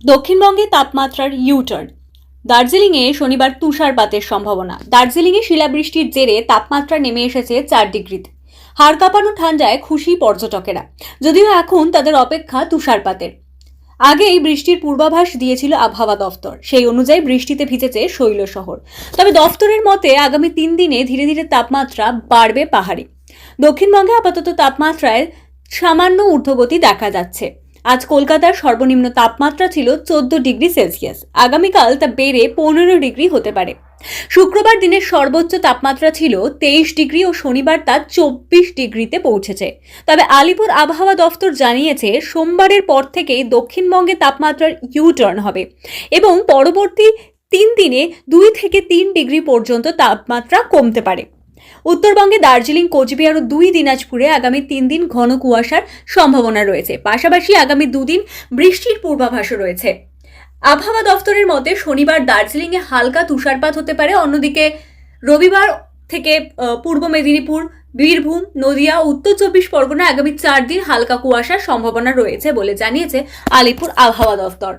দক্ষিণবঙ্গে তাপমাত্রার ইউটার্ন। দার্জিলিংয়ে শনিবার তুষারপাতের সম্ভাবনা। দার্জিলিংয়ে শিলাবৃষ্টির জেরে তাপমাত্রা নেমে এসেছে 4 ডিগ্রিতে। হাড় কাঁপানো ঠান্ডায় খুশি পর্যটকেরা, যদিও এখন তাদের অপেক্ষা তুষারপাতের। আগেই বৃষ্টির পূর্বাভাস দিয়েছিল আবহাওয়া দফতর, সেই অনুযায়ী বৃষ্টিতে ভিজেছে শৈল শহর। তবে দফতরের মতে আগামী 3 দিনে ধীরে ধীরে তাপমাত্রা বাড়বে পাহাড়ে। দক্ষিণবঙ্গে আপাতত তাপমাত্রায় সামান্য ঊর্ধ্বগতি দেখা যাচ্ছে। আজ কলকাতার সর্বনিম্ন তাপমাত্রা ছিল 14 ডিগ্রি সেলসিয়াস। আগামীকাল তা বেড়ে 15 ডিগ্রি হতে পারে। শুক্রবার দিনের সর্বোচ্চ তাপমাত্রা ছিল 23 ডিগ্রি ও শনিবার তা 24 ডিগ্রিতে পৌঁছেছে। তবে আলিপুর আবহাওয়া দফতর জানিয়েছে সোমবারের পর থেকেই দক্ষিণবঙ্গে তাপমাত্রার ইউটার্ন হবে এবং পরবর্তী 3 দিনে 2 থেকে 3 ডিগ্রি পর্যন্ত তাপমাত্রা কমতে পারে। উত্তরবঙ্গে দার্জিলিং, কোচবিহার ও 2 দিনাজপুরে আগামী 3 দিন ঘন কুয়াশার সম্ভাবনা রয়েছে। পাশাপাশি আগামী 2 দিন বৃষ্টির পূর্বাভাসও রয়েছে। আবহাওয়া দফতরের মতে শনিবার দার্জিলিংয়ে হালকা তুষারপাত হতে পারে। অন্যদিকে রবিবার থেকে পূর্ব মেদিনীপুর, বীরভূম, নদিয়া ও উত্তর 24 পরগনায় আগামী 4 দিন হালকা কুয়াশার সম্ভাবনা রয়েছে বলে জানিয়েছে আলিপুর আবহাওয়া দফতর।